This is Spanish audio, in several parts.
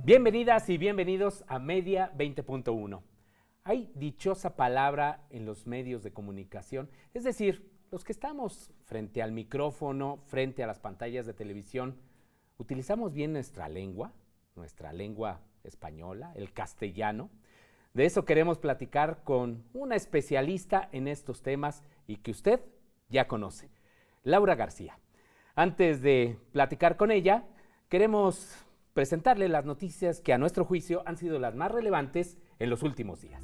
Bienvenidas y bienvenidos a Media 20.1. Hay dichosa palabra en los medios de comunicación, es decir, los que estamos frente al micrófono, frente a las pantallas de televisión, ¿utilizamos bien nuestra lengua española, el castellano? De eso queremos platicar con una especialista en estos temas y que usted ya conoce, Laura García. Antes de platicar con ella, queremos presentarle las noticias que a nuestro juicio han sido las más relevantes en los últimos días.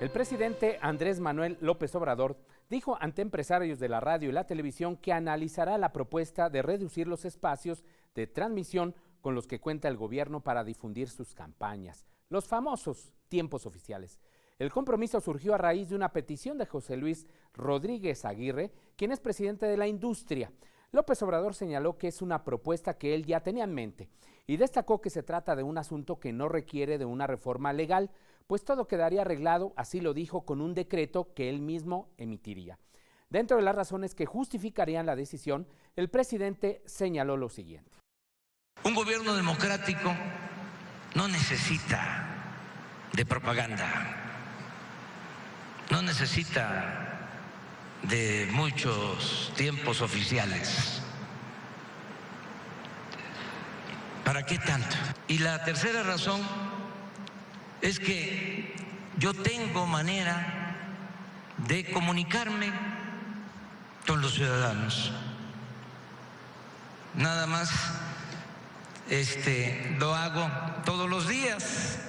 El presidente Andrés Manuel López Obrador dijo ante empresarios de la radio y la televisión que analizará la propuesta de reducir los espacios de transmisión con los que cuenta el gobierno para difundir sus campañas, los famosos tiempos oficiales. El compromiso surgió a raíz de una petición de José Luis Rodríguez Aguirre, quien es presidente de la industria. López Obrador señaló que es una propuesta que él ya tenía en mente y destacó que se trata de un asunto que no requiere de una reforma legal, pues todo quedaría arreglado, así lo dijo, con un decreto que él mismo emitiría. Dentro de las razones que justificarían la decisión, el presidente señaló lo siguiente. Un gobierno democrático no necesita de propaganda, no necesita de muchos tiempos oficiales. ¿Para qué tanto? Y la tercera razón es que yo tengo manera de comunicarme con los ciudadanos. Nada más lo hago todos los días.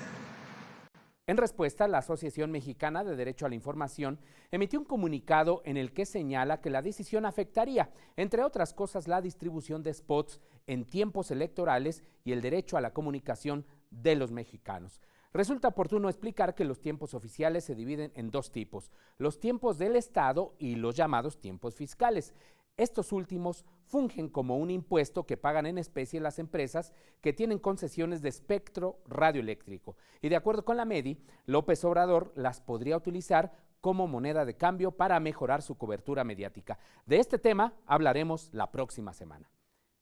En respuesta, la Asociación Mexicana de Derecho a la Información emitió un comunicado en el que señala que la decisión afectaría, entre otras cosas, la distribución de spots en tiempos electorales y el derecho a la comunicación de los mexicanos. Resulta oportuno explicar que los tiempos oficiales se dividen en dos tipos, los tiempos del Estado y los llamados tiempos fiscales. Estos últimos fungen como un impuesto que pagan en especie las empresas que tienen concesiones de espectro radioeléctrico. Y de acuerdo con la MEDI, López Obrador las podría utilizar como moneda de cambio para mejorar su cobertura mediática. De este tema hablaremos la próxima semana.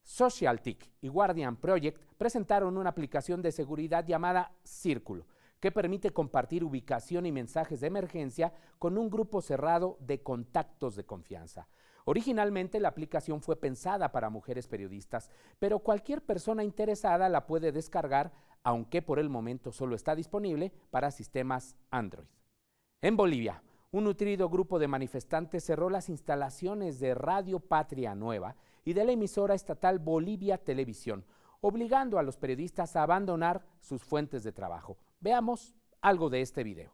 SocialTIC y Guardian Project presentaron una aplicación de seguridad llamada Círculo, que permite compartir ubicación y mensajes de emergencia con un grupo cerrado de contactos de confianza. Originalmente la aplicación fue pensada para mujeres periodistas, pero cualquier persona interesada la puede descargar, aunque por el momento solo está disponible para sistemas Android. En Bolivia, un nutrido grupo de manifestantes cerró las instalaciones de Radio Patria Nueva y de la emisora estatal Bolivia Televisión, obligando a los periodistas a abandonar sus fuentes de trabajo. Veamos algo de este video.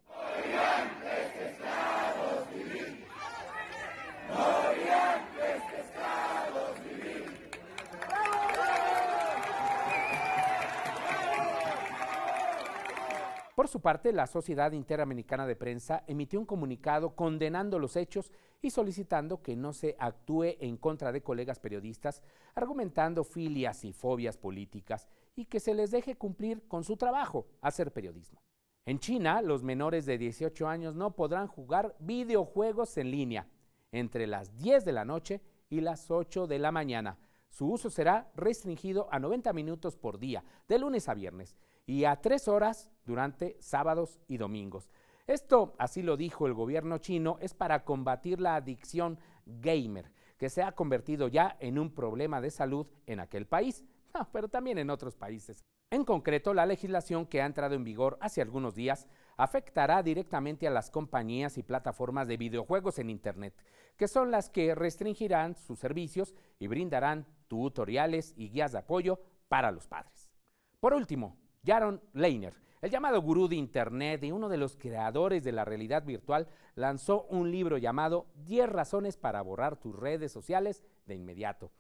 Por su parte, la Sociedad Interamericana de Prensa emitió un comunicado condenando los hechos y solicitando que no se actúe en contra de colegas periodistas, argumentando filias y fobias políticas y que se les deje cumplir con su trabajo, hacer periodismo. En China, los menores de 18 años no podrán jugar videojuegos en línea entre las 10 de la noche y las 8 de la mañana. Su uso será restringido a 90 minutos por día, de lunes a viernes, y a 3 horas durante sábados y domingos. Esto, así lo dijo el gobierno chino, es para combatir la adicción gamer, que se ha convertido ya en un problema de salud en aquel país, pero también en otros países. En concreto, la legislación que ha entrado en vigor hace algunos días afectará directamente a las compañías y plataformas de videojuegos en Internet, que son las que restringirán sus servicios y brindarán tutoriales y guías de apoyo para los padres. Por último, Jaron Lanier, el llamado gurú de Internet y uno de los creadores de la realidad virtual, lanzó un libro llamado 10 razones para borrar tus redes sociales de inmediato.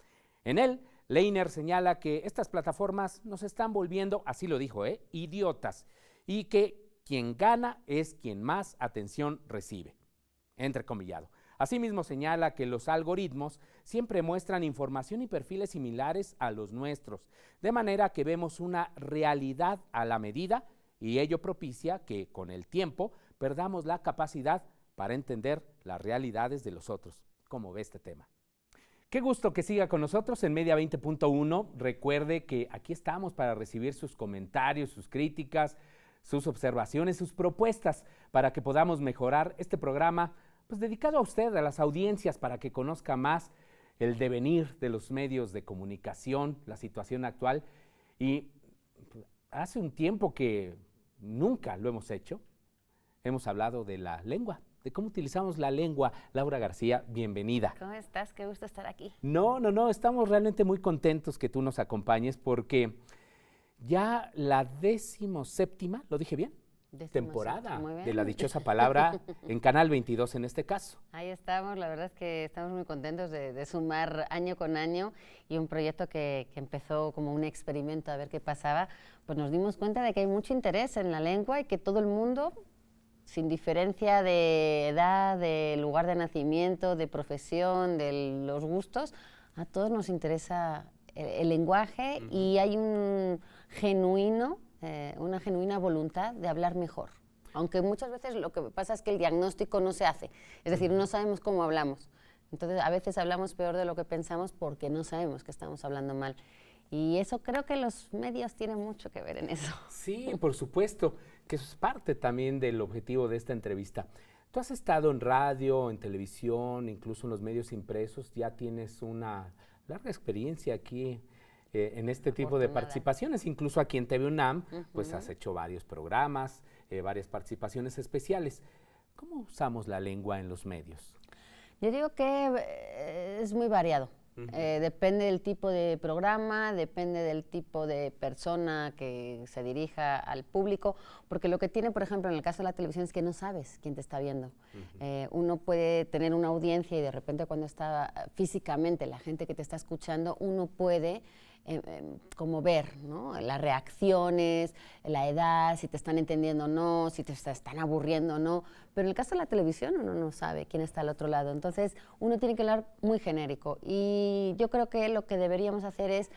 En él, Lanier señala que estas plataformas nos están volviendo, así lo dijo, idiotas, y que quien gana es quien más atención recibe, entrecomillado. Asimismo señala que los algoritmos siempre muestran información y perfiles similares a los nuestros, de manera que vemos una realidad a la medida y ello propicia que con el tiempo perdamos la capacidad para entender las realidades de los otros. ¿Cómo ve este tema? Qué gusto que siga con nosotros en Media 20.1. Recuerde que aquí estamos para recibir sus comentarios, sus críticas, sus observaciones, sus propuestas para que podamos mejorar este programa, pues dedicado a usted, a las audiencias, para que conozca más el devenir de los medios de comunicación, la situación actual. Y hace un tiempo que nunca lo hemos hecho, hemos hablado de la lengua, de cómo utilizamos la lengua. Laura García, bienvenida. ¿Cómo estás? Qué gusto estar aquí. No, estamos realmente muy contentos que tú nos acompañes porque ya la 17ª, ¿lo dije bien? Temporada de la dichosa palabra en Canal 22 en este caso. Ahí estamos, la verdad es que estamos muy contentos de sumar año con año, y un proyecto que empezó como un experimento a ver qué pasaba, pues nos dimos cuenta de que hay mucho interés en la lengua y que todo el mundo, sin diferencia de edad, de lugar de nacimiento, de profesión, de los gustos, a todos nos interesa el lenguaje y hay una genuina voluntad de hablar mejor. Aunque muchas veces lo que pasa es que el diagnóstico no se hace, es decir, no sabemos cómo hablamos. Entonces, a veces hablamos peor de lo que pensamos porque no sabemos que estamos hablando mal. Y eso creo que los medios tienen mucho que ver en eso. Sí, por supuesto, que eso es parte también del objetivo de esta entrevista. Tú has estado en radio, en televisión, incluso en los medios impresos, ya tienes una larga experiencia aquí en este tipo de participaciones, incluso aquí en TV UNAM, pues has hecho varios programas, varias participaciones especiales. ¿Cómo usamos la lengua en los medios? Yo digo que es muy variado. Depende del tipo de programa, depende del tipo de persona que se dirija al público, porque lo que tiene, por ejemplo, en el caso de la televisión es que no sabes quién te está viendo. Uno puede tener una audiencia y de repente cuando está físicamente la gente que te está escuchando, uno puede como ver, ¿no?, las reacciones, la edad, si te están entendiendo o no, si te están aburriendo o no. Pero en el caso de la televisión uno no sabe quién está al otro lado. Entonces uno tiene que hablar muy genérico. Y yo creo que lo que deberíamos hacer es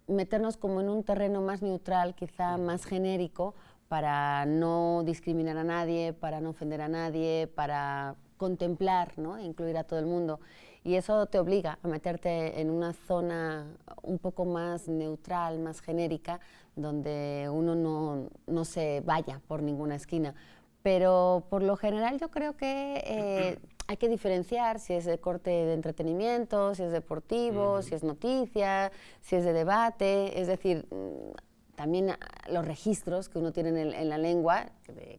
meternos como en un terreno más neutral, quizá más genérico, para no discriminar a nadie, para no ofender a nadie, para contemplar, ¿no?, e incluir a todo el mundo. Y eso te obliga a meterte en una zona un poco más neutral, más genérica, donde uno no se vaya por ninguna esquina. Pero por lo general yo creo que hay que diferenciar si es de corte de entretenimiento, si es deportivo, si es noticia, si es de debate. Es decir, también los registros que uno tiene en la lengua,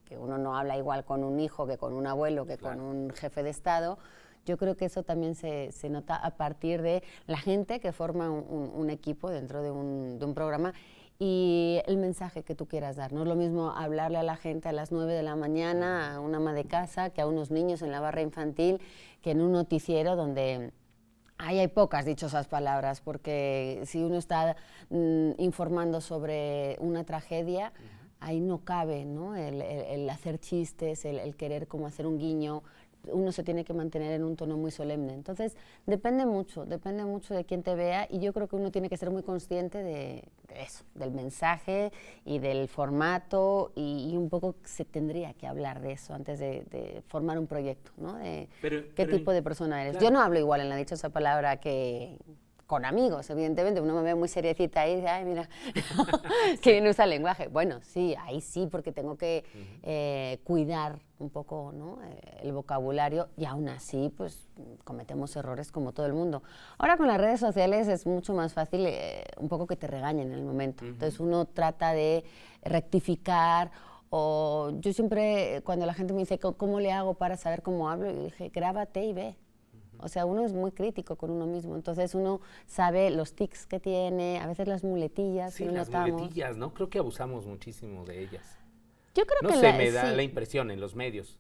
que uno no habla igual con un hijo que con un abuelo, que con un jefe de Estado. Yo creo que eso también se nota a partir de la gente que forma un equipo dentro de un programa y el mensaje que tú quieras dar. No es lo mismo hablarle a la gente a las 9 de la mañana, a una ama de casa, que a unos niños en la barra infantil, que en un noticiero donde hay pocas dichosas palabras, porque si uno está informando sobre una tragedia, ahí no cabe, ¿no?, el hacer chistes, el querer como hacer un guiño. Uno se tiene que mantener en un tono muy solemne. Entonces, depende mucho de quién te vea, y yo creo que uno tiene que ser muy consciente de eso, del mensaje y del formato, y un poco se tendría que hablar de eso antes de formar un proyecto, ¿no? ¿Qué tipo de persona eres? Claro. Yo no hablo igual en la dichosa palabra que con amigos, evidentemente. Uno me ve muy seriecita ahí y dice, ay, mira, que bien usa el lenguaje. Bueno, sí, ahí sí, porque tengo que cuidar un poco, ¿no?, el vocabulario, y aún así, pues, cometemos errores como todo el mundo. Ahora con las redes sociales es mucho más fácil un poco que te regañen en el momento. Entonces uno trata de rectificar, o yo siempre, cuando la gente me dice, ¿cómo le hago para saber cómo hablo?, yo dije, grábate y ve. O sea, uno es muy crítico con uno mismo, entonces uno sabe los tics que tiene, a veces las muletillas. Sí, las muletillas, ¿no? Creo que abusamos muchísimo de ellas. Yo creo que me da la impresión en los medios.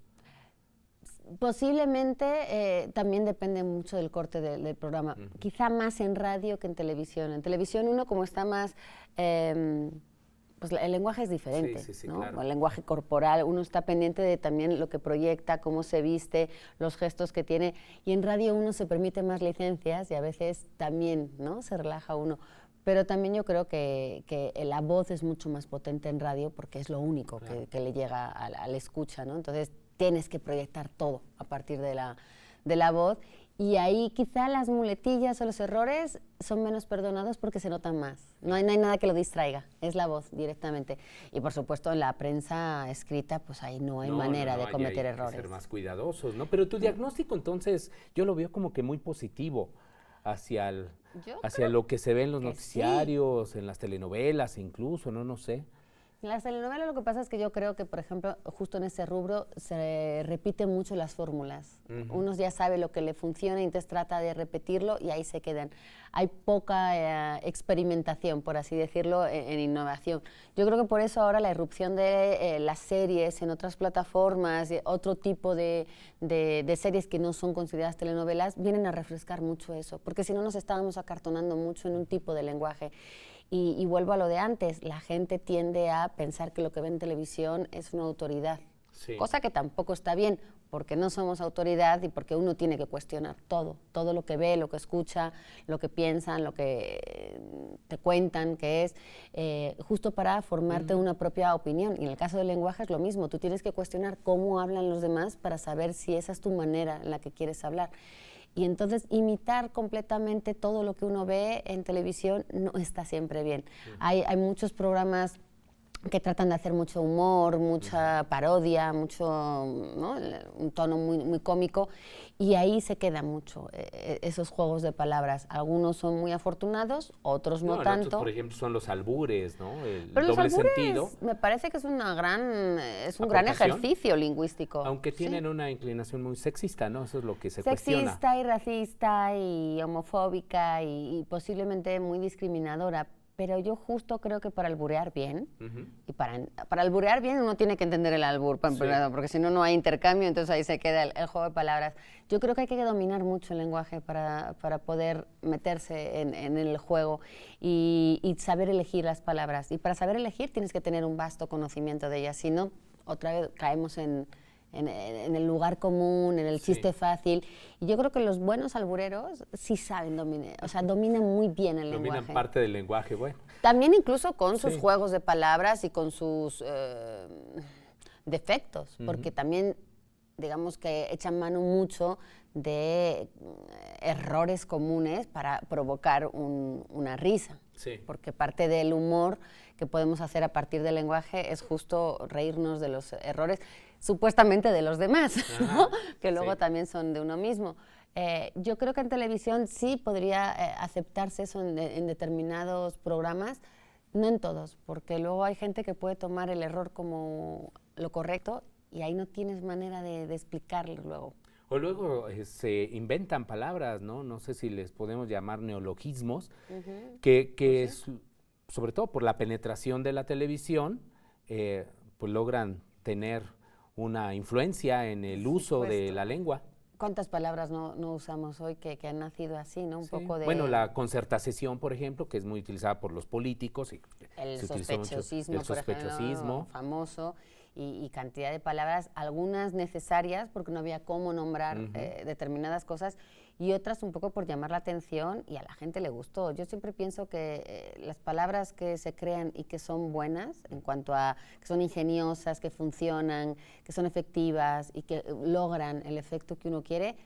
Posiblemente también depende mucho del corte del programa, quizá más en radio que en televisión. En televisión uno, como está más... pues el lenguaje es diferente, sí, ¿no? Claro. El lenguaje corporal, uno está pendiente de también lo que proyecta, cómo se viste, los gestos que tiene, y en radio uno se permite más licencias y a veces también, ¿no?, se relaja uno. Pero también yo creo que la voz es mucho más potente en radio porque es lo único, claro, que le llega al escucha, ¿no? Entonces tienes que proyectar todo a partir de la voz. Y ahí quizá las muletillas o los errores son menos perdonados porque se notan más. No hay nada que lo distraiga, es la voz directamente. Y por supuesto en la prensa escrita, pues ahí no hay manera de cometer errores. Hay que ser más cuidadosos, ¿no? Pero tu diagnóstico entonces yo lo veo como que muy positivo hacia lo que se ve en los noticiarios, en las telenovelas incluso, no sé. En las telenovelas lo que pasa es que yo creo que, por ejemplo, justo en ese rubro se repiten mucho las fórmulas. Uno ya sabe lo que le funciona y entonces trata de repetirlo y ahí se quedan. Hay poca experimentación, por así decirlo, en innovación. Yo creo que por eso ahora la irrupción de las series en otras plataformas, otro tipo de series que no son consideradas telenovelas, vienen a refrescar mucho eso, porque si no nos estábamos acartonando mucho en un tipo de lenguaje. Y vuelvo a lo de antes, la gente tiende a pensar que lo que ve en televisión es una autoridad, cosa que tampoco está bien, porque no somos autoridad y porque uno tiene que cuestionar todo lo que ve, lo que escucha, lo que piensan, lo que te cuentan, que es justo para formarte una propia opinión. Y en el caso del lenguaje es lo mismo, tú tienes que cuestionar cómo hablan los demás para saber si esa es tu manera en la que quieres hablar. Y entonces imitar completamente todo lo que uno ve en televisión no está siempre bien. Hay muchos programas que tratan de hacer mucho humor, mucha parodia, mucho, ¿no? Un tono muy cómico, y ahí se queda mucho esos juegos de palabras. Algunos son muy afortunados, otros no tanto. Otros, por ejemplo, son los albures, ¿no? Pero doble los albures, sentido. me parece que es un gran ejercicio lingüístico. Aunque tienen una inclinación muy sexista, ¿no? Eso es lo que se cuestiona. Sexista y racista y homofóbica y posiblemente muy discriminadora. Pero yo justo creo que para alburear bien, y para alburear bien uno tiene que entender el albur, porque si no, no hay intercambio, entonces ahí se queda el juego de palabras. Yo creo que hay que dominar mucho el lenguaje para poder meterse en el juego y saber elegir las palabras. Y para saber elegir tienes que tener un vasto conocimiento de ellas, si no, otra vez caemos en el lugar común, en el chiste fácil. Y yo creo que los buenos albureros sí saben dominan muy bien el lenguaje. Dominan parte del lenguaje, bueno. También incluso con sus juegos de palabras y con sus defectos, porque también, digamos que echan mano mucho de errores comunes para provocar una risa. Porque parte del humor que podemos hacer a partir del lenguaje es justo reírnos de los errores, supuestamente de los demás, ¿no? Que luego también son de uno mismo. Yo creo que en televisión sí podría aceptarse eso en determinados programas, no en todos, porque luego hay gente que puede tomar el error como lo correcto y ahí no tienes manera de explicarlo luego. O luego se inventan palabras, ¿no? No sé si les podemos llamar neologismos, que es, sobre todo por la penetración de la televisión, pues logran tener una influencia en el uso de la lengua. ¿Cuántas palabras no usamos hoy que han nacido así, ¿no? Un poco de... Bueno, la concertación, por ejemplo, que es muy utilizada por los políticos. El sospechosismo, por ejemplo, famoso, y cantidad de palabras, algunas necesarias porque no había cómo nombrar determinadas cosas, y otras un poco por llamar la atención, y a la gente le gustó. Yo siempre pienso que las palabras que se crean y que son buenas, en cuanto a que son ingeniosas, que funcionan, que son efectivas y que logran el efecto que uno quiere,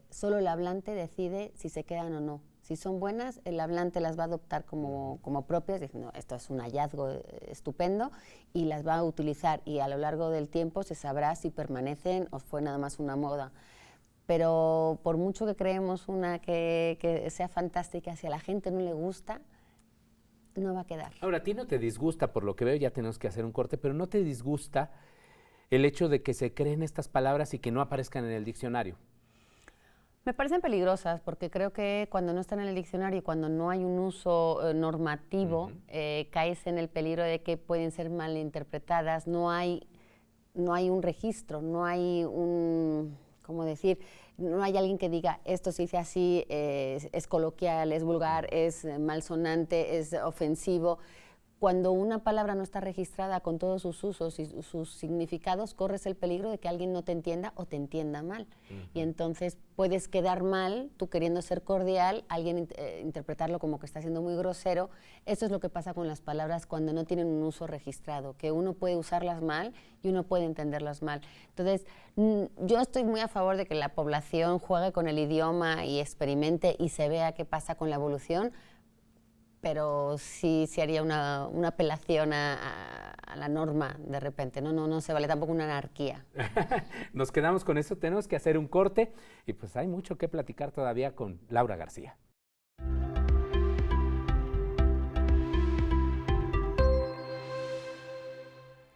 solo el hablante decide si se quedan o no. Si son buenas, el hablante las va a adoptar como propias, diciendo, esto es un hallazgo estupendo, y las va a utilizar, y a lo largo del tiempo se sabrá si permanecen o fue nada más una moda. Pero por mucho que creemos una que sea fantástica, si a la gente no le gusta, no va a quedar. Ahora, a ti no te disgusta, por lo que veo, ya tenemos que hacer un corte, pero no te disgusta el hecho de que se creen estas palabras y que no aparezcan en el diccionario. Me parecen peligrosas porque creo que cuando no están en el diccionario y cuando no hay un uso normativo, caes en el peligro de que pueden ser malinterpretadas. No hay un registro, no hay un... ¿Cómo decir? No hay alguien que diga, esto se dice así, es coloquial, es vulgar, es malsonante, es ofensivo. cuando una palabra no está registrada con todos sus usos y sus significados, corres el peligro de que alguien no te entienda o te entienda mal. Y entonces puedes quedar mal, tú queriendo ser cordial, alguien interpretarlo como que está siendo muy grosero. Eso es lo que pasa con las palabras cuando no tienen un uso registrado, que uno puede usarlas mal y uno puede entenderlas mal. Entonces, yo estoy muy a favor de que la población juegue con el idioma y experimente y se vea qué pasa con la evolución, pero sí haría una apelación a la norma de repente. No se vale tampoco una anarquía. Nos quedamos con eso, tenemos que hacer un corte y pues hay mucho que platicar todavía con Laura García.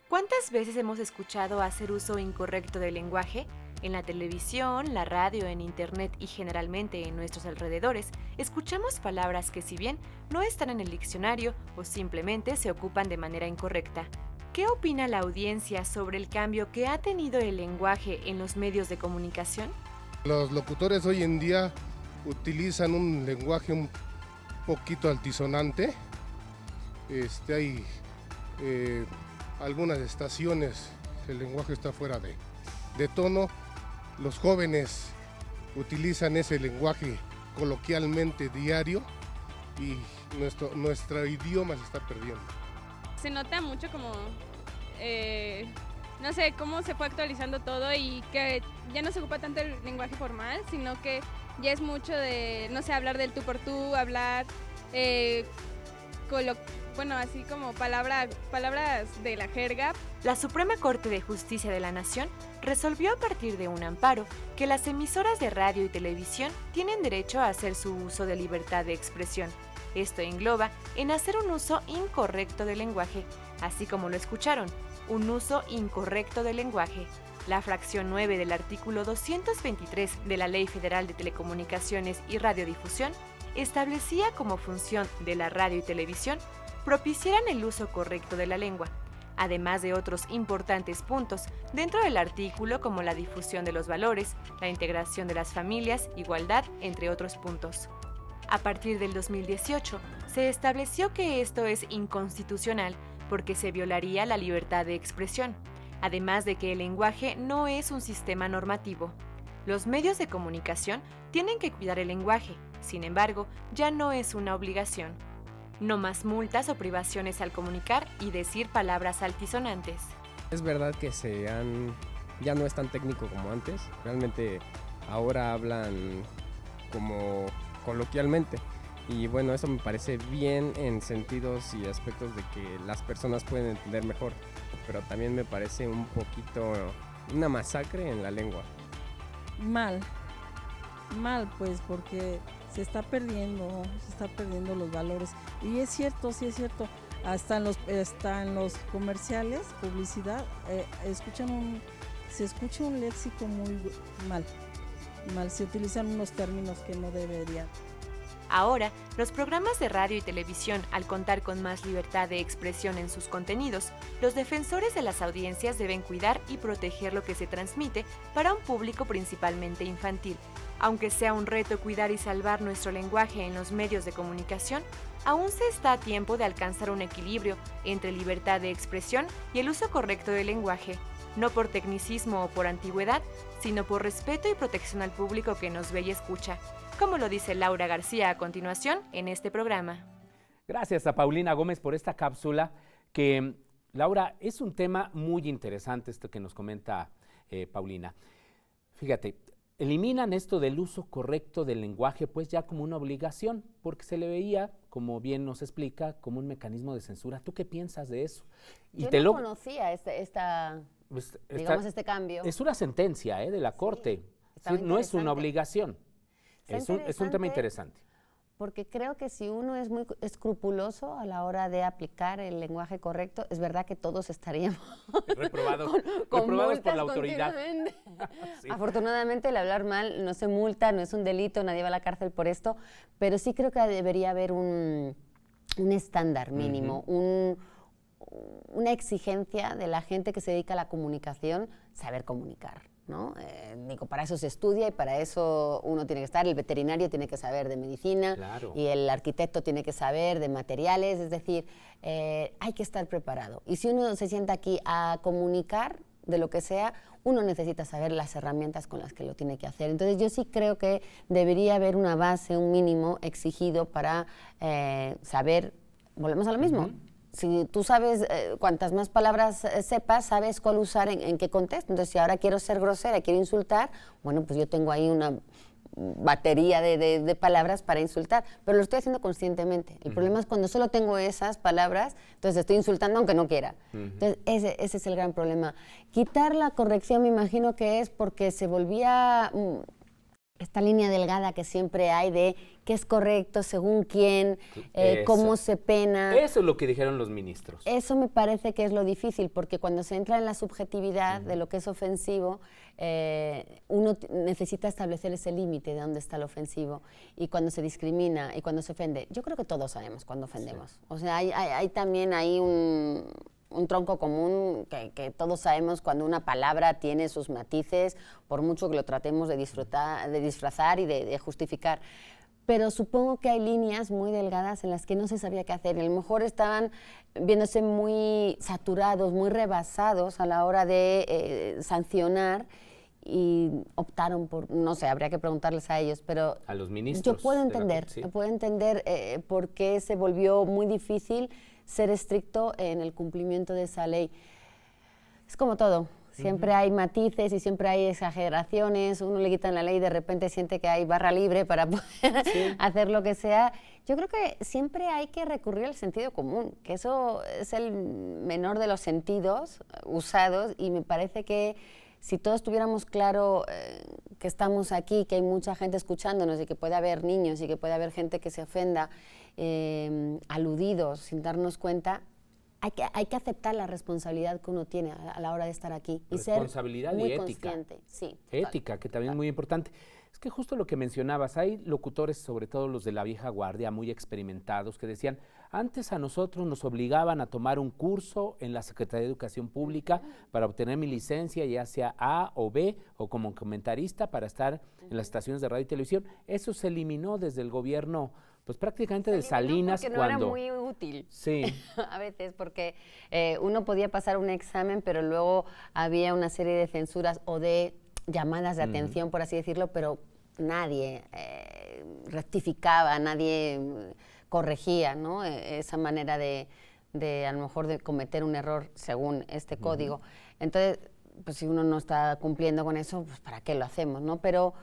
¿Cuántas veces hemos escuchado hacer uso incorrecto del lenguaje? En la televisión, la radio, en internet y generalmente en nuestros alrededores, escuchamos palabras que, si bien no están en el diccionario o simplemente se ocupan de manera incorrecta. ¿Qué opina la audiencia sobre el cambio que ha tenido el lenguaje en los medios de comunicación? Los locutores hoy en día utilizan un lenguaje un poquito altisonante. Hay algunas estaciones, el lenguaje está fuera de tono. Los jóvenes utilizan ese lenguaje coloquialmente diario y nuestro idioma se está perdiendo. Se nota mucho como, no sé, cómo se fue actualizando todo y que ya no se ocupa tanto el lenguaje formal, sino que ya es mucho de, no sé, hablar del tú por tú, hablar, así como palabras de la jerga. La Suprema Corte de Justicia de la Nación resolvió a partir de un amparo que las emisoras de radio y televisión tienen derecho a hacer su uso de libertad de expresión. Esto engloba en hacer un uso incorrecto del lenguaje, así como lo escucharon, un uso incorrecto del lenguaje. La fracción 9 del artículo 223 de la Ley Federal de Telecomunicaciones y Radiodifusión establecía como función de la radio y televisión propiciaran el uso correcto de la lengua, además de otros importantes puntos dentro del artículo como la difusión de los valores, la integración de las familias, igualdad, entre otros puntos. A partir del 2018, se estableció que esto es inconstitucional porque se violaría la libertad de expresión, además de que el lenguaje no es un sistema normativo. Los medios de comunicación tienen que cuidar el lenguaje, sin embargo, ya no es una obligación. No más multas o privaciones al comunicar y decir palabras altisonantes. Es verdad que ya no es tan técnico como antes, realmente ahora hablan como coloquialmente y bueno, eso me parece bien en sentidos y aspectos de que las personas pueden entender mejor, pero también me parece un poquito una masacre en la lengua. Mal, pues porque se está perdiendo los valores. Y es cierto, sí es cierto, hasta en los comerciales, publicidad, se escucha un léxico muy mal, se utilizan unos términos que no deberían. Ahora, los programas de radio y televisión, al contar con más libertad de expresión en sus contenidos, los defensores de las audiencias deben cuidar y proteger lo que se transmite para un público principalmente infantil. Aunque sea un reto cuidar y salvar nuestro lenguaje en los medios de comunicación, aún se está a tiempo de alcanzar un equilibrio entre libertad de expresión y el uso correcto del lenguaje, no por tecnicismo o por antigüedad, sino por respeto y protección al público que nos ve y escucha, como lo dice Laura García a continuación en este programa. Gracias a Paulina Gómez por esta cápsula que, Laura, es un tema muy interesante esto que nos comenta Paulina. Fíjate, eliminan esto del uso correcto del lenguaje pues ya como una obligación, porque se le veía, como bien nos explica, como un mecanismo de censura. ¿Tú qué piensas de eso? Yo no conocía este cambio. Es una sentencia de la Corte, no es una obligación. Es un tema interesante. Porque creo que si uno es muy escrupuloso a la hora de aplicar el lenguaje correcto, es verdad que todos estaríamos reprobados reprobados por la autoridad. Sí. Afortunadamente el hablar mal no se multa, no es un delito, nadie va a la cárcel por esto, pero sí creo que debería haber un estándar mínimo, una exigencia de la gente que se dedica a la comunicación, saber comunicar. ¿no? Digo, para eso se estudia y para eso uno tiene que estar, el veterinario tiene que saber de medicina, Claro. y el arquitecto tiene que saber de materiales, es decir, hay que estar preparado. Y si uno se sienta aquí a comunicar de lo que sea, uno necesita saber las herramientas con las que lo tiene que hacer. Entonces yo sí creo que debería haber una base, un mínimo exigido para saber, volvemos a lo mismo. Si tú sabes, cuantas más palabras sepas, sabes cuál usar en qué contexto. Entonces, si ahora quiero ser grosera, quiero insultar, bueno, pues yo tengo ahí una batería de palabras para insultar, pero lo estoy haciendo conscientemente. El problema es cuando solo tengo esas palabras, entonces estoy insultando aunque no quiera. Entonces, ese es el gran problema. Quitar la corrección, me imagino que es porque se volvía esta línea delgada que siempre hay de qué es correcto, según quién, cómo se pena. Eso es lo que dijeron los ministros. Eso me parece que es lo difícil, porque cuando se entra en la subjetividad de lo que es ofensivo, uno necesita establecer ese límite de dónde está lo ofensivo. Y cuando se discrimina y cuando se ofende, yo creo que todos sabemos cuando ofendemos. Sí. O sea, hay también ahí un tronco común que todos sabemos cuando una palabra tiene sus matices, por mucho que lo tratemos de disfrazar y de justificar. Pero supongo que hay líneas muy delgadas en las que no se sabía qué hacer. Y a lo mejor estaban viéndose muy saturados, muy rebasados a la hora de sancionar y optaron por, no sé, habría que preguntarles a ellos, pero a los ministros. Yo puedo entender por qué se volvió muy difícil ser estricto en el cumplimiento de esa ley. Es como todo. Siempre hay matices y siempre hay exageraciones. Uno le quitan la ley y de repente siente que hay barra libre para poder hacer lo que sea. Yo creo que siempre hay que recurrir al sentido común, que eso es el menor de los sentidos usados, y me parece que si todos tuviéramos claro que estamos aquí, que hay mucha gente escuchándonos y que puede haber niños y que puede haber gente que se ofenda, aludidos sin darnos cuenta, hay que aceptar la responsabilidad que uno tiene a la hora de estar aquí y responsabilidad ser muy y ética. consciente. Sí, ética, que también es muy importante. Es que justo lo que mencionabas, hay locutores, sobre todo los de la vieja guardia, muy experimentados, que decían, antes a nosotros nos obligaban a tomar un curso en la Secretaría de Educación Pública para obtener mi licencia, ya sea A o B, o como comentarista para estar en las estaciones de radio y televisión. Eso se eliminó desde el gobierno, pues prácticamente de Salinas, porque cuando no era muy útil. Sí. A veces, porque uno podía pasar un examen, pero luego había una serie de censuras o de llamadas de atención, por así decirlo, pero nadie rectificaba, nadie corregía, ¿no? Esa manera de a lo mejor de cometer un error según este código. Entonces, pues si uno no está cumpliendo con eso, pues ¿para qué lo hacemos, no? Pero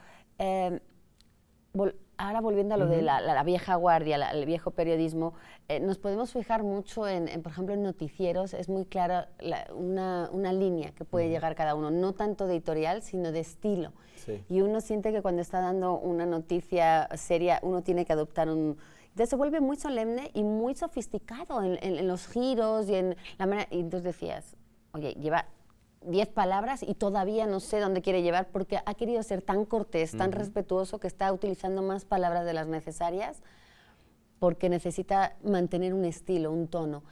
ahora volviendo a lo de la vieja guardia, el viejo periodismo, nos podemos fijar mucho en, por ejemplo, en noticieros. Es muy clara una línea que puede llegar cada uno, no tanto de editorial, sino de estilo. Sí. Y uno siente que cuando está dando una noticia seria, uno tiene que adoptar entonces se vuelve muy solemne y muy sofisticado en los giros y en la manera. Y entonces decías, oye, lleva 10 palabras y todavía no sé dónde quiere llevar, porque ha querido ser tan cortés, tan respetuoso, que está utilizando más palabras de las necesarias porque necesita mantener un estilo, un tono.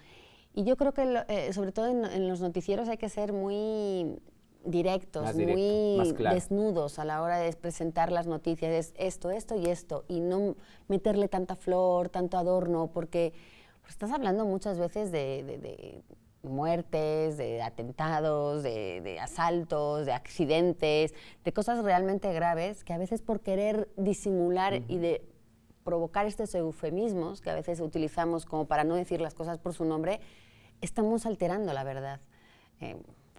Y yo creo que sobre todo en los noticieros hay que ser muy directos, muy desnudos a la hora de presentar las noticias. Es esto, esto y esto, y no meterle tanta flor, tanto adorno, porque estás hablando muchas veces de muertes, de atentados, de asaltos, de accidentes, de cosas realmente graves que a veces por querer disimular y de provocar estos eufemismos que a veces utilizamos como para no decir las cosas por su nombre, estamos alterando la verdad.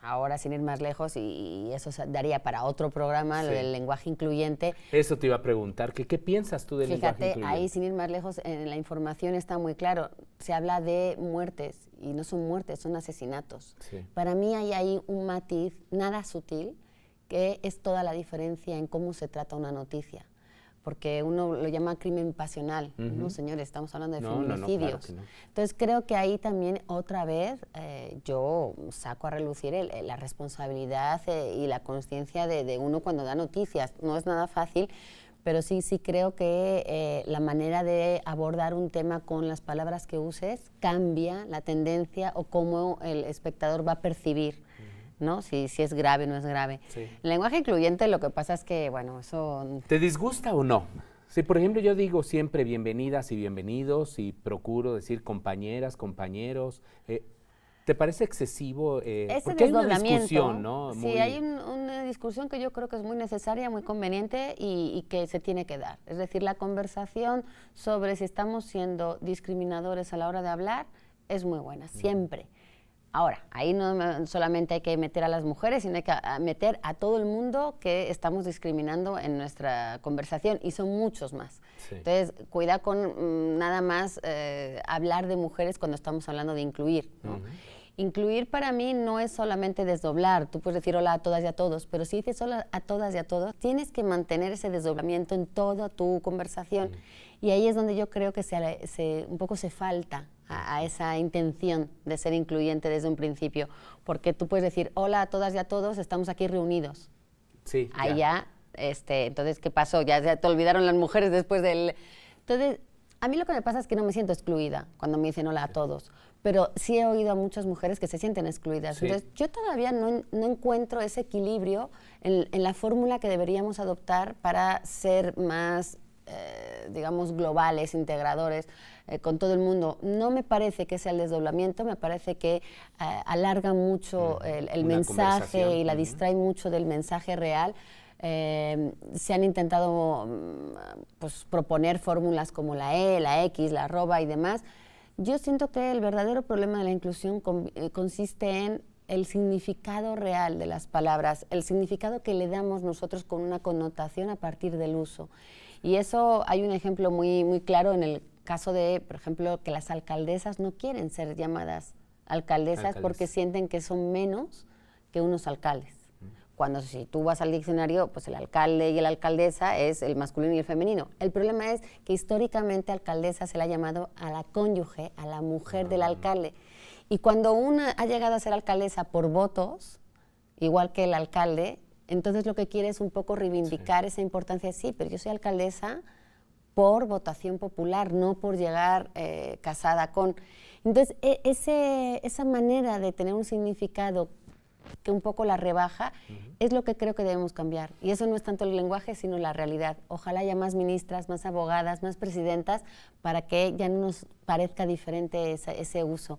Ahora, sin ir más lejos, y eso daría para otro programa, lo del lenguaje incluyente. Eso te iba a preguntar, ¿qué piensas tú del lenguaje incluyente? Ahí, sin ir más lejos, en la información está muy claro. Se habla de muertes, y no son muertes, son asesinatos. Sí. Para mí hay ahí un matiz nada sutil, que es toda la diferencia en cómo se trata una noticia. Porque uno lo llama crimen pasional. No, señores, estamos hablando de feminicidios. Claro que no. Entonces creo que ahí también otra vez yo saco a relucir la responsabilidad y la conciencia de uno cuando da noticias. No es nada fácil, pero sí creo que la manera de abordar un tema con las palabras que uses cambia la tendencia o cómo el espectador va a percibir, ¿no? Si es grave o no es grave. Sí. El lenguaje incluyente, lo que pasa es que, bueno, eso... ¿Te disgusta o no? Si, por ejemplo, yo digo siempre bienvenidas y bienvenidos y procuro decir compañeras, compañeros, ¿te parece excesivo? Porque hay una discusión, ¿no? Sí, hay una discusión que yo creo que es muy necesaria, muy conveniente y que se tiene que dar. Es decir, la conversación sobre si estamos siendo discriminadores a la hora de hablar es muy buena, siempre. Ahora, ahí no solamente hay que meter a las mujeres, sino hay que meter a todo el mundo que estamos discriminando en nuestra conversación, y son muchos más. Sí. Entonces, cuida con nada más hablar de mujeres cuando estamos hablando de incluir, ¿no? Incluir para mí no es solamente desdoblar. Tú puedes decir hola a todas y a todos, pero si dices hola a todas y a todos, tienes que mantener ese desdoblamiento en toda tu conversación. Y ahí es donde yo creo que un poco se falta a esa intención de ser incluyente desde un principio. Porque tú puedes decir hola a todas y a todos, estamos aquí reunidos. Sí. Ahí ya, entonces, ¿qué pasó? Ya te olvidaron las mujeres después del... Entonces, a mí lo que me pasa es que no me siento excluida cuando me dicen hola a todos, pero sí he oído a muchas mujeres que se sienten excluidas. Sí. Entonces, yo todavía no encuentro ese equilibrio en la fórmula que deberíamos adoptar para ser más, digamos, globales, integradores con todo el mundo. No me parece que sea el desdoblamiento, me parece que alarga mucho el mensaje y la distrae mucho del mensaje real. Se han intentado pues, proponer fórmulas como la E, la X, la arroba y demás. Yo siento que el verdadero problema de la inclusión consiste en el significado real de las palabras, el significado que le damos nosotros con una connotación a partir del uso. Y eso hay un ejemplo muy, muy claro en el caso de, por ejemplo, que las alcaldesas no quieren ser llamadas alcaldesas porque sienten que son menos que unos alcaldes. Cuando si tú vas al diccionario, pues el alcalde y la alcaldesa es el masculino y el femenino. El problema es que históricamente alcaldesa se le ha llamado a la cónyuge, a la mujer del alcalde. Y cuando una ha llegado a ser alcaldesa por votos, igual que el alcalde, entonces lo que quiere es un poco reivindicar esa importancia. Sí, pero yo soy alcaldesa por votación popular, no por llegar casada con... Entonces, esa manera de tener un significado que un poco la rebaja, es lo que creo que debemos cambiar. Y eso no es tanto el lenguaje, sino la realidad. Ojalá haya más ministras, más abogadas, más presidentas, para que ya no nos parezca diferente ese uso.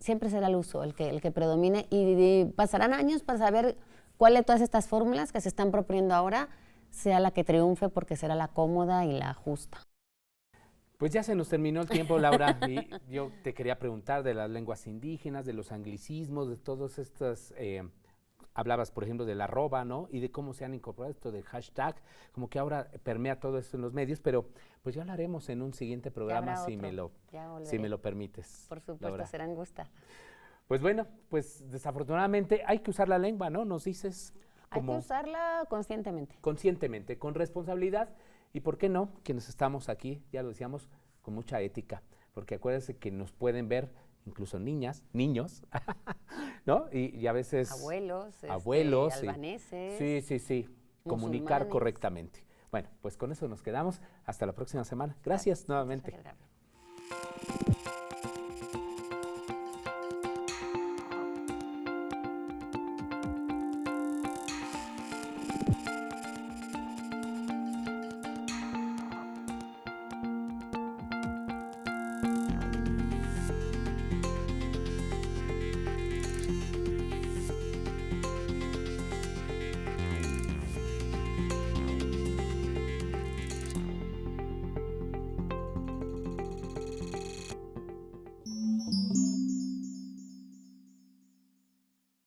Siempre será el uso el que predomine, y pasarán años para saber cuál de todas estas fórmulas que se están proponiendo ahora sea la que triunfe, porque será la cómoda y la justa. Pues ya se nos terminó el tiempo, Laura, y yo te quería preguntar de las lenguas indígenas, de los anglicismos, de todas estas, hablabas, por ejemplo, del arroba, ¿no? Y de cómo se han incorporado esto del hashtag, como que ahora permea todo esto en los medios, pero pues ya hablaremos en un siguiente programa si me lo permites. Por supuesto, Laura. serán gusta. Pues bueno, pues desafortunadamente hay que usar la lengua, ¿no? Nos dices como... Hay que usarla conscientemente. Conscientemente, con responsabilidad. Y por qué no, quienes estamos aquí, ya lo decíamos, con mucha ética, porque acuérdense que nos pueden ver incluso niñas, niños, ¿no? Y a veces... Abuelos, albaneses. Sí, comunicar correctamente. Bueno, pues con eso nos quedamos. Hasta la próxima semana. Gracias nuevamente.